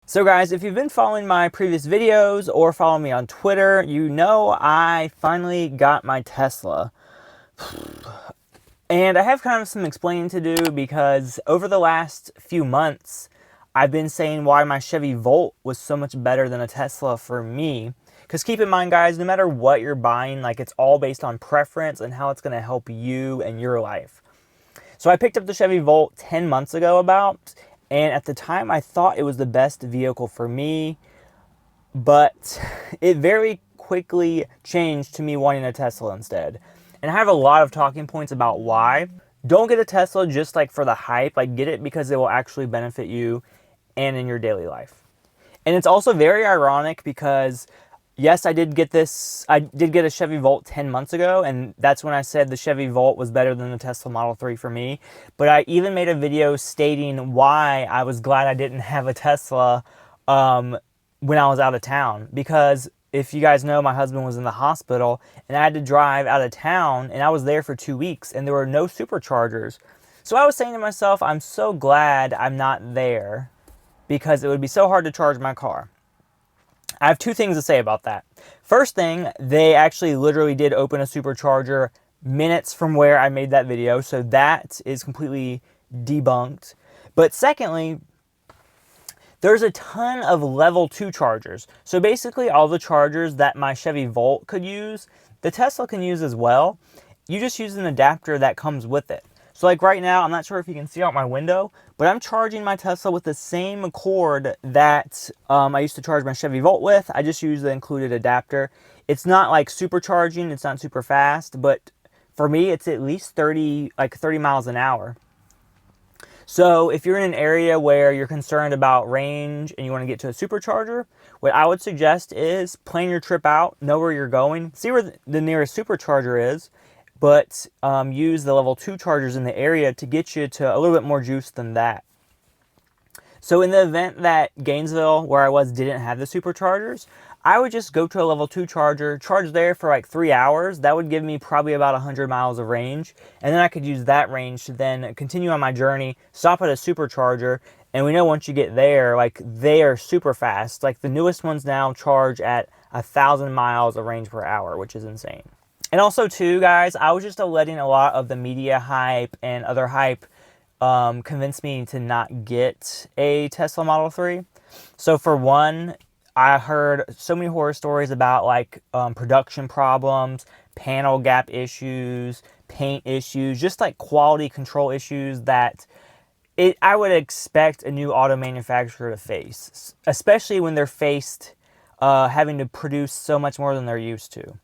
So guys, if you've been following my previous videos or following me on Twitter, you know I finally got my Tesla. And I have kind of some explaining to do because over the last few months, I've been saying why my Chevy Volt was so much better than a Tesla for me. Because keep in mind, guys, no matter what you're buying, like it's all based on preference and how it's going to help you and your life. So I picked up the Chevy Volt 10 months ago and at the time I thought it was the best vehicle for me, but it very quickly changed to me wanting a Tesla instead. And I have a lot of talking points about why. Don't get a Tesla just like for the hype, like get it because it will actually benefit you and in your daily life. And it's also very ironic because yes, I did get a Chevy Volt 10 months ago, and that's when I said the Chevy Volt was better than the Tesla Model 3 for me. But I even made a video stating why I was glad I didn't have a Tesla when I was out of town. Because if you guys know, my husband was in the hospital, and I had to drive out of town, and I was there for 2 weeks, and there were no superchargers. So I was saying to myself, I'm so glad I'm not there, because it would be so hard to charge my car. I have two things to say about that. First thing, they actually literally did open a supercharger minutes from where I made that video, so that is completely debunked. But secondly, there's a ton of level 2 chargers. So basically all the chargers that my Chevy Volt could use, the Tesla can use as well. You just use an adapter that comes with it. So like right now, I'm not sure if you can see out my window, but I'm charging my Tesla with the same cord that I used to charge my Chevy Volt with. I just use the included adapter. It's not like supercharging, it's not super fast, but for me, it's at least 30 miles an hour. So if you're in an area where you're concerned about range and you want to get to a supercharger, what I would suggest is plan your trip out, know where you're going, see where the nearest supercharger is, but use the level 2 chargers in the area to get you to a little bit more juice than that. So in the event that Gainesville, where I was, didn't have the superchargers, I would just go to a level 2 charger, charge there for like 3 hours. That would give me probably about 100 miles of range. And then I could use that range to then continue on my journey, stop at a supercharger. And we know once you get there, like they are super fast. Like the newest ones now charge at 1,000 miles of range per hour, which is insane. And also too, guys, I was just letting a lot of the media hype and other hype convince me to not get a Tesla Model 3. So for one, I heard so many horror stories about like production problems, panel gap issues, paint issues, just like quality control issues that I would expect a new auto manufacturer to face, especially when they're faced having to produce so much more than they're used to.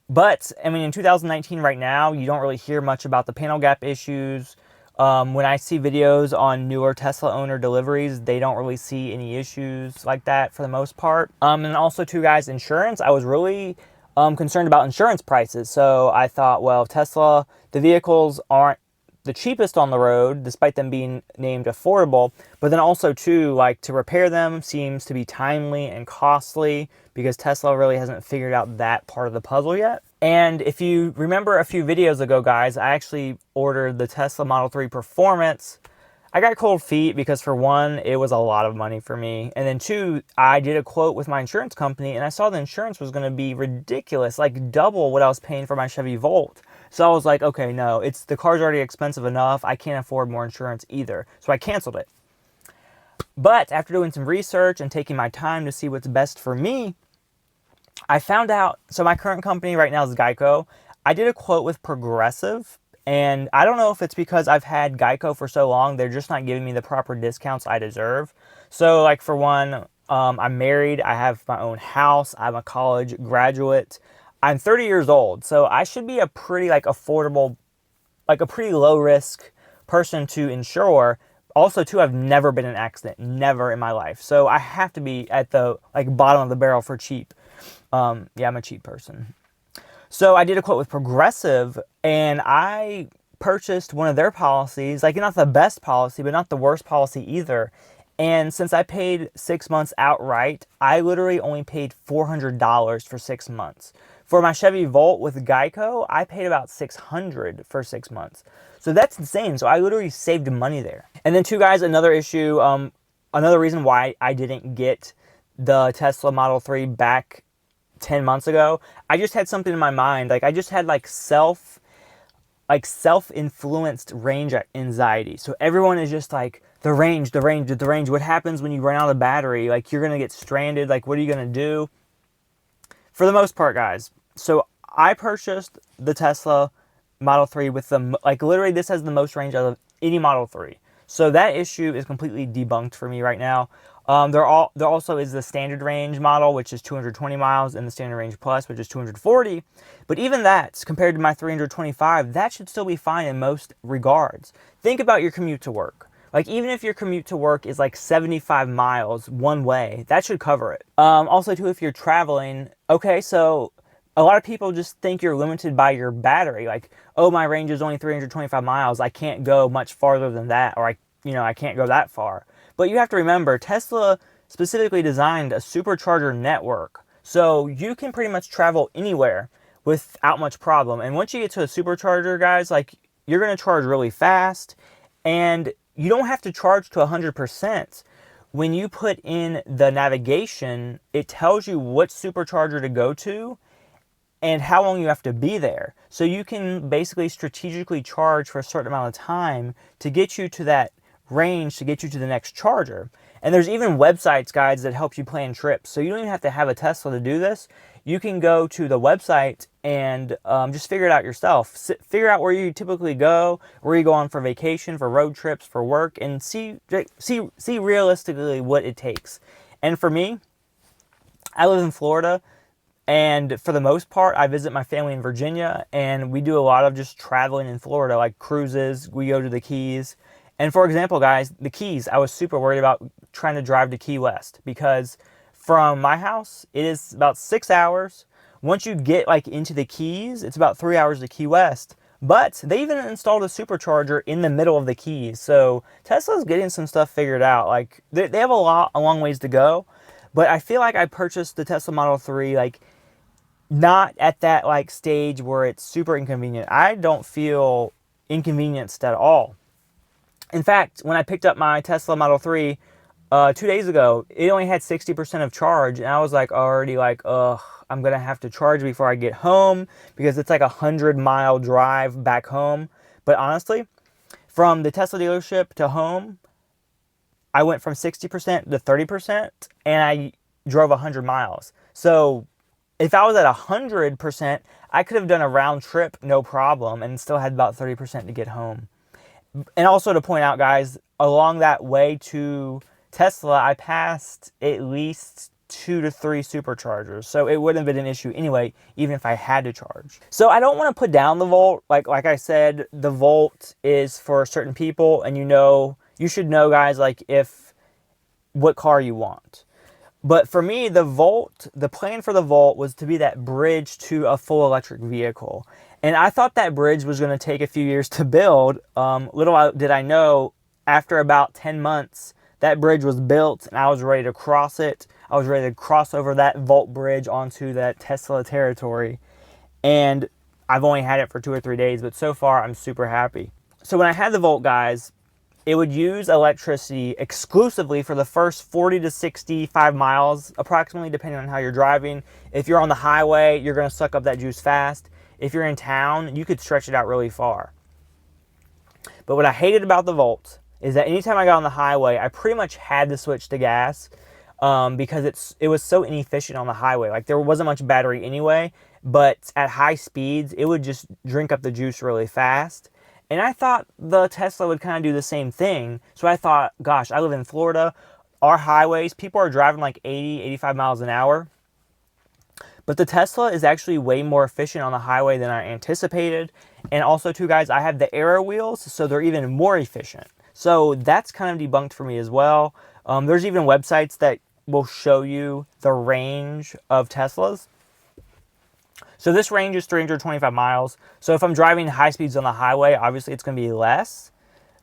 But, I mean, in 2019 right now, you don't really hear much about the panel gap issues. When I see videos on newer Tesla owner deliveries, they don't really see any issues like that for the most part. And also, too, guys, insurance. I was really concerned about insurance prices. So I thought, well, Tesla, the vehicles aren't the cheapest on the road, despite them being named affordable. But then also, too, like to repair them seems to be timely and costly because Tesla really hasn't figured out that part of the puzzle yet. And if you remember a few videos ago, guys, I actually ordered the Tesla Model 3 Performance. I got cold feet because for one, it was a lot of money for me. And then two, I did a quote with my insurance company and I saw the insurance was going to be ridiculous, like double what I was paying for my Chevy Volt. So I was like, okay, no, the car's already expensive enough. I can't afford more insurance either. So I canceled it. But after doing some research and taking my time to see what's best for me, I found out, so my current company right now is Geico. I did a quote with Progressive, and I don't know if it's because I've had Geico for so long, they're just not giving me the proper discounts I deserve. So like for one, I'm married, I have my own house, I'm a college graduate. I'm 30 years old, so I should be a pretty like affordable, like a pretty low risk person to insure. Also, too, I've never been in an accident, never in my life. So I have to be at the like bottom of the barrel for cheap. Yeah, I'm a cheap person. So I did a quote with Progressive, and I purchased one of their policies, like not the best policy, but not the worst policy either. And since I paid 6 months outright, I literally only paid $400 for 6 months. For my Chevy Volt with Geico, I paid about $600 for 6 months. So that's insane. So I literally saved money there. And then two, guys, another issue, another reason why I didn't get the Tesla Model 3 back 10 months ago. I just had something in my mind. Like I just had like self-influenced range anxiety. So everyone is just like, the range, the range, the range. What happens when you run out of battery? Like you're going to get stranded. Like what are you going to do? For the most part, guys. So I purchased the Tesla Model 3 with the, like literally this has the most range out of any Model 3. So that issue is completely debunked for me right now. There also is the standard range model, which is 220 miles, and the standard range plus, which is 240. But even that, compared to my 325, that should still be fine in most regards. Think about your commute to work. Like even if your commute to work is like 75 miles one way, that should cover it. Also too, if you're traveling, okay, so a lot of people just think you're limited by your battery. Like, oh, my range is only 325 miles. I can't go much farther than that, or I can't go that far. But you have to remember, Tesla specifically designed a supercharger network. So you can pretty much travel anywhere without much problem. And once you get to a supercharger, guys, like you're going to charge really fast, and you don't have to charge to 100%. When you put in the navigation, it tells you what supercharger to go to and how long you have to be there. So you can basically strategically charge for a certain amount of time to get you to that range, to get you to the next charger. And there's even websites, guys, that help you plan trips. So you don't even have to have a Tesla to do this. You can go to the website and just figure it out yourself. Figure out where you typically go, where you go on for vacation, for road trips, for work, and see realistically what it takes. And for me, I live in Florida, and for the most part, I visit my family in Virginia, and we do a lot of just traveling in Florida, like cruises. We go to the Keys. And for example, guys, the Keys, I was super worried about trying to drive to Key West because from my house, it is about 6 hours. Once you get like into the Keys, it's about 3 hours to Key West. But they even installed a supercharger in the middle of the Keys. So Tesla's getting some stuff figured out. Like they have a long ways to go. But I feel like I purchased the Tesla Model 3 like not at that like stage where it's super inconvenient. I don't feel inconvenienced at all. In fact, when I picked up my Tesla Model 3 2 days ago, it only had 60% of charge, and I was like already like, ugh, I'm gonna have to charge before I get home because it's like a 100-mile drive back home. But honestly, from the Tesla dealership to home, I went from 60% to 30%, and I drove 100 miles. So if I was at 100%, I could have done a round trip, no problem, and still had about 30% to get home. And also to point out, guys, along that way to Tesla, I passed at least 2 to 3 superchargers. So it wouldn't have been an issue anyway, even if I had to charge. So I don't want to put down the Volt. Like I said, the Volt is for certain people, and you should know, guys, like what car you want. But for me, the plan for the Volt was to be that bridge to a full electric vehicle. And I thought that bridge was going to take a few years to build. Little did I know, after about 10 months, that bridge was built and I was ready to cross it. I was ready to cross over that Volt bridge onto that Tesla territory. And I've only had it for 2 or 3 days, but so far I'm super happy. So when I had the Volt, guys, it would use electricity exclusively for the first 40 to 65 miles, approximately, depending on how you're driving. If you're on the highway, you're going to suck up that juice fast. If you're in town, you could stretch it out really far. But what I hated about the Volt is that anytime I got on the highway, I pretty much had to switch to gas because it was so inefficient on the highway. Like there wasn't much battery anyway, but at high speeds, it would just drink up the juice really fast. And I thought the Tesla would kind of do the same thing. So I thought, gosh, I live in Florida. Our highways, people are driving like 80, 85 miles an hour. But the Tesla is actually way more efficient on the highway than I anticipated. And also, too, guys, I have the Aero wheels, so they're even more efficient. So that's kind of debunked for me as well. There's even websites that will show you the range of Teslas. So this range is 325 miles. So if I'm driving high speeds on the highway, obviously it's going to be less.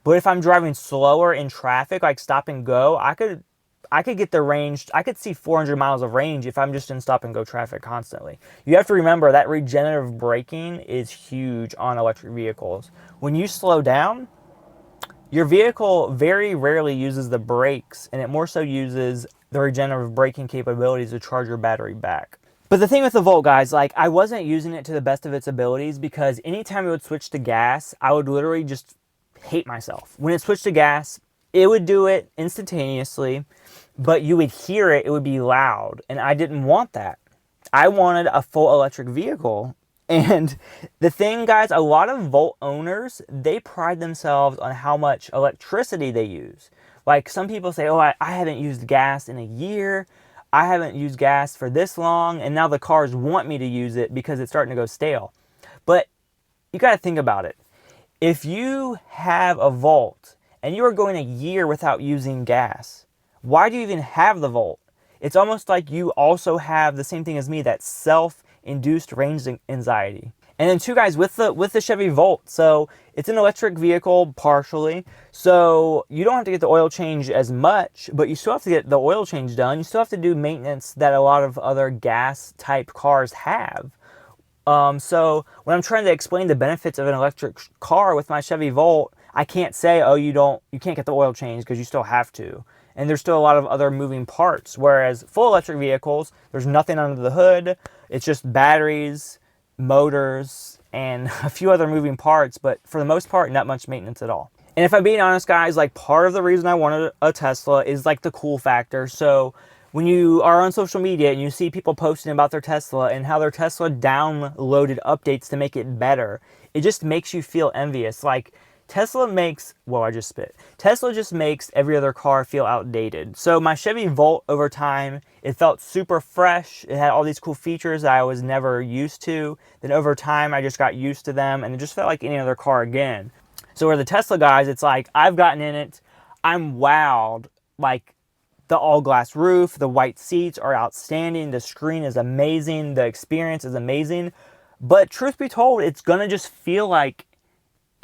But if I'm driving slower in traffic, like stop and go, I could get the range. I could see 400 miles of range if I'm just in stop and go traffic constantly. You have to remember that regenerative braking is huge on electric vehicles. When you slow down, your vehicle very rarely uses the brakes, and it more so uses the regenerative braking capabilities to charge your battery back. But the thing with the Volt, guys, like, I wasn't using it to the best of its abilities, because anytime it would switch to gas, I would literally just hate myself. When it switched to gas, it would do it instantaneously, but you would hear it, it would be loud, and I didn't want that. I wanted a full electric vehicle. And the thing, guys, a lot of Volt owners, they pride themselves on how much electricity they use. Like, some people say, oh, I haven't used gas in a year. I haven't used gas for this long, and now the cars want me to use it because it's starting to go stale. But you got to think about it. If you have a Volt and you are going a year without using gas, why do you even have the Volt? It's almost like you also have the same thing as me, that self-induced range anxiety. And then too, guys, with the Chevy Volt, so it's an electric vehicle partially, so you don't have to get the oil change as much, but you still have to get the oil change done. You still have to do maintenance that a lot of other gas type cars have. So when I'm trying to explain the benefits of an electric car with my Chevy Volt, I can't say, oh, you can't get the oil change, because you still have to. And there's still a lot of other moving parts. Whereas full electric vehicles, there's nothing under the hood. It's just batteries, motors, and a few other moving parts. But for the most part, not much maintenance at all. And if I'm being honest, guys, like, part of the reason I wanted a Tesla is like the cool factor. So when you are on social media and you see people posting about their Tesla and how their Tesla downloaded updates to make it better, it just makes you feel envious. Like, Tesla makes, well, I just spit. Tesla just makes every other car feel outdated. So my Chevy Volt, over time, it felt super fresh. It had all these cool features that I was never used to. Then over time, I just got used to them, and it just felt like any other car again. So where the Tesla, guys, it's like, I've gotten in it, I'm wowed. Like, the all-glass roof, the white seats are outstanding, the screen is amazing, the experience is amazing. But truth be told, it's gonna just feel like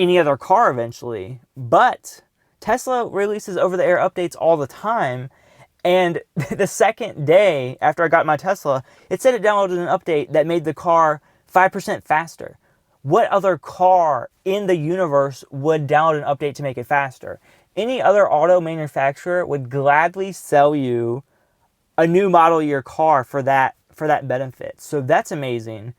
any other car eventually. But Tesla releases over-the-air updates all the time, and the second day after I got my Tesla, it said it downloaded an update that made the car 5% faster. What other car in the universe would download an update to make it faster? Any other auto manufacturer would gladly sell you a new model year car for that benefit. So that's amazing.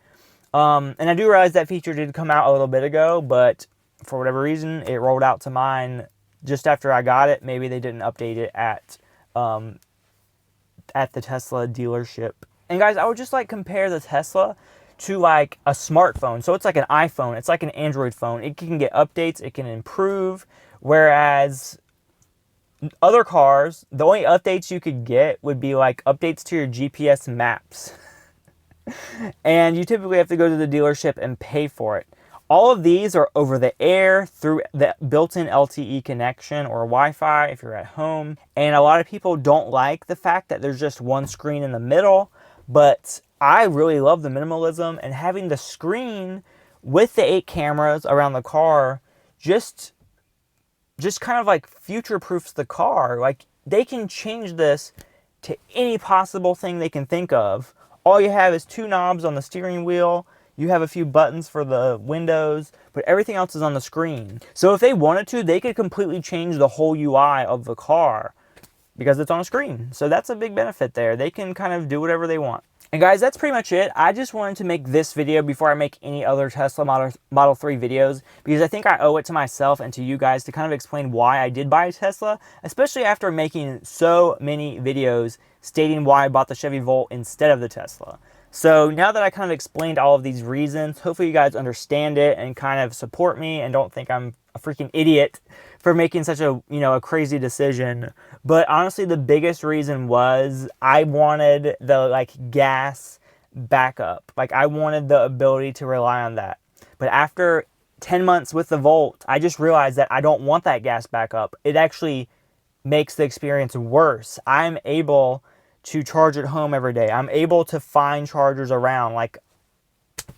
And I do realize that feature did come out a little bit ago, but for whatever reason, it rolled out to mine just after I got it. Maybe they didn't update it at the Tesla dealership. And guys, I would just like compare the Tesla to like a smartphone. So it's like an iPhone. It's like an Android phone. It can get updates. It can improve. Whereas other cars, the only updates you could get would be like updates to your GPS maps. And you typically have to go to the dealership and pay for it. All of these are over the air through the built-in LTE connection or Wi-Fi if you're at home. And a lot of people don't like the fact that there's just one screen in the middle, but I really love the minimalism, and having the screen with the 8 cameras around the car just kind of like future-proofs the car. Like, they can change this to any possible thing they can think of. All you have is 2 knobs on the steering wheel. You have a few buttons for the windows, but everything else is on the screen. So if they wanted to, they could completely change the whole UI of the car because it's on a screen. So that's a big benefit there. They can kind of do whatever they want. And guys, that's pretty much it. I just wanted to make this video before I make any other Tesla Model 3 videos, because I think I owe it to myself and to you guys to kind of explain why I did buy a Tesla, especially after making so many videos stating why I bought the Chevy Volt instead of the Tesla. So now that I kind of explained all of these reasons, hopefully you guys understand it and kind of support me and don't think I'm a freaking idiot for making such a, a crazy decision. But honestly, the biggest reason was I wanted the gas backup. Like, I wanted the ability to rely on that. But after 10 months with the Volt, I just realized that I don't want that gas backup. It actually makes the experience worse. I'm able to charge at home every day. I'm able to find chargers around. Like,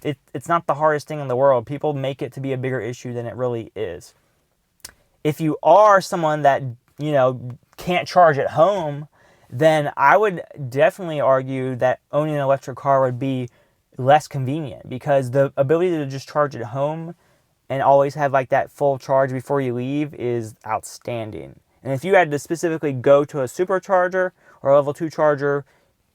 it's not the hardest thing in the world. People make it to be a bigger issue than it really is. If you are someone that, can't charge at home, then I would definitely argue that owning an electric car would be less convenient, because the ability to just charge at home and always have like that full charge before you leave is outstanding. And if you had to specifically go to a supercharger or a level 2 charger,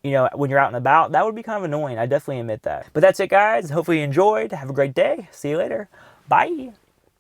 you know, when you're out and about, that would be kind of annoying. I definitely admit that. But that's it, guys. Hopefully you enjoyed. Have a great day. See you later. Bye.